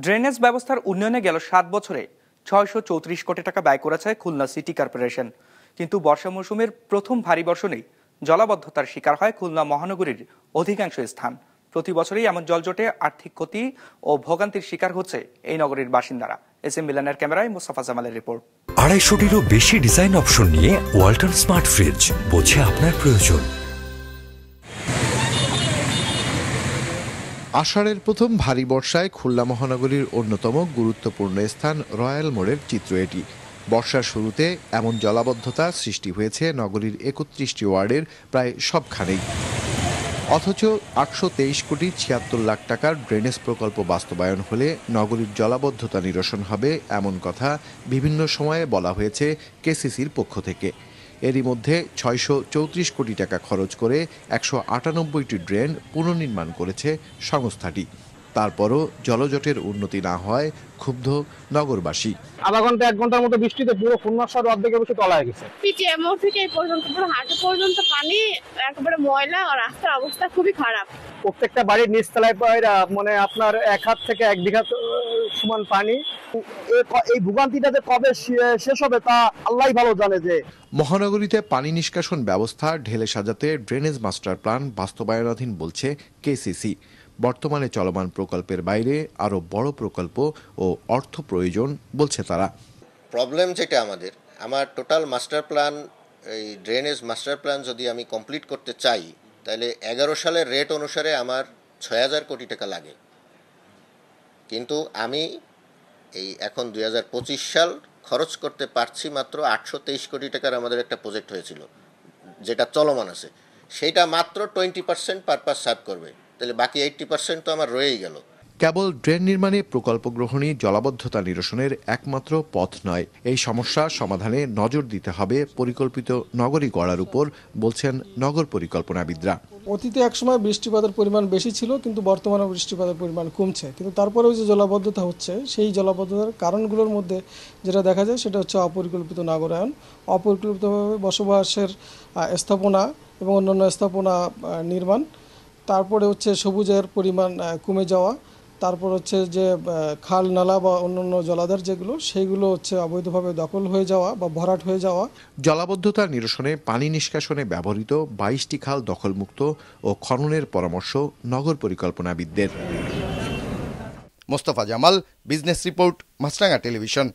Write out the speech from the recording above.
Drainage ব্যবস্থার উন্নয়নে গেল ৭ বছরে ৬৩৪ কোটি টাকা ব্যয় করেছে খুলনা সিটি কর্পোরেশন। কিন্তু বর্ষা মৌসুমের প্রথম ভারী বর্ষণেই জলাবদ্ধতার শিকার হয় খুলনা মহানগরীর অধিকাংশ স্থান। প্রতি বছরই এমন জলজটে আর্থিক ক্ষতি ও ভোগান্তির শিকার হচ্ছে এই নগরীর বাসিন্দারা। এস এম মিলানের ক্যামেরায় মোস্তফা জামালের রিপোর্ট। ২৫০টিরও বেশি ডিজাইন অপশন নিয়ে ওয়ালটন স্মার্ট ফ্রিজ, বোঝে আপনার প্রয়োজন। আষাঢ়ের প্রথম ভারী বর্ষায় খুলনা মহানগরীর অন্যতম গুরুত্বপূর্ণ স্থান রয়্যাল মোড়ের চিত্র এটি। বর্ষার শুরুতে এমন জলাবদ্ধতা সৃষ্টি হয়েছে নগরীর ৩১টি ওয়ার্ডের প্রায় সবখানেই। অথচ ৮২৩ কোটি ৭৬ লাখ টাকার ড্রেনেজ প্রকল্প বাস্তবায়ন হলে নগরীর জলাবদ্ধতা নিরসন হবে, এমন কথা বিভিন্ন সময়ে বলা হয়েছে কেসিসির পক্ষ থেকে। এরই মধ্যে ৬৩৪ কোটি টাকা খরচ করে ১৯৮টি ড্রেন পুনর্নির্মাণ করেছে সংস্থাটি। তারপরও জলজটের উন্নতি না হওয়ায় ক্ষুব্ধ নগরবাসী। আধা ঘন্টা ১ ঘন্টার মতো বৃষ্টিতে পুরো খুলনা শহর অর্ধেকের বেশি তলায় গেছে। পিটিএমও থেকে এই পর্যন্ত পুরো হাঁটু পর্যন্ত পানি, একেবারে ময়লা আর রাস্তার অবস্থা খুবই খারাপ। প্রত্যেকটা বাড়ির নিচতলায় মানে আপনার ১ হাত থেকে ১ বিঘা সমান পানি। এই ভোগান্তিটা যে কবে শেষ হবে তা আল্লাহই ভালো জানে। যে মহানগরীতে পানি নিষ্কাশন ব্যবস্থা ঢেলে সাজাতে ড্রেনেজ মাস্টার প্ল্যান বাস্তবায়নাধীন বলছে কেসিসি। বর্তমানে চলমান প্রকল্পের বাইরে আরও বড় প্রকল্প ও অর্থ প্রয়োজন বলছে তারা। প্রবলেম যেটা আমার টোটাল মাস্টার প্ল্যান, এই ড্রেনেজ মাস্টার প্ল্যান যদি আমি কমপ্লিট করতে চাই তাহলে ১১ সালের রেট অনুসারে আমার ৬,০০০ কোটি টাকা লাগে। কিন্তু আমি এই এখন ২০২৫ সাল খরচ করতে পারছি মাত্র ৮২৩ কোটি টাকার। আমাদের একটা প্রজেক্ট হয়েছিল যেটা চলমান আছে, সেইটা মাত্র 20% পারপাস সার্ভ করবে, তাহলে বাকি 80% তো আমার রয়েই গেল। কেবল ড্রেন নির্মাণে প্রকল্প গ্রহণই জলাবদ্ধতা নিরসনের একমাত্র পথ নয়। এই সমস্যা সমাধানে নজর দিতে হবে পরিকল্পিত নগরী গড়ার উপর, বলছেন নগর পরিকল্পনাবিদরা। অতীতে একসময় বৃষ্টিপাতের পরিমাণ বেশি ছিল, কিন্তু বর্তমানে বৃষ্টিপাতের পরিমাণ কমছে। কিন্তু তারপরেও যে জলাবদ্ধতা হচ্ছে, সেই জলাবদ্ধতার কারণগুলোর মধ্যে যেটা দেখা যায় সেটা হচ্ছে অপরিকল্পিত নগরায়ন, অপরিকল্পিতভাবে বসবাসের স্থাপনা এবং অন্যান্য স্থাপনা নির্মাণ, তারপরে হচ্ছে সবুজের পরিমাণ কমে যাওয়া, তারপর হচ্ছে যে খাল নালা বা অন্যান্য জলাধার যেগুলো, সেইগুলো হচ্ছে অবৈধভাবে দখল হয়ে যাওয়া বা ভরাট হয়ে যাওয়া। জলাবদ্ধতা নিরসনে পানি নিষ্কাশনে ব্যবহৃত ২২টি খাল দখলমুক্ত ও খননের পরামর্শ নগর পরিকল্পনাবিদদের। মোস্তফা জামাল, বিজনেস রিপোর্ট, মাছরাঙা টেলিভিশন।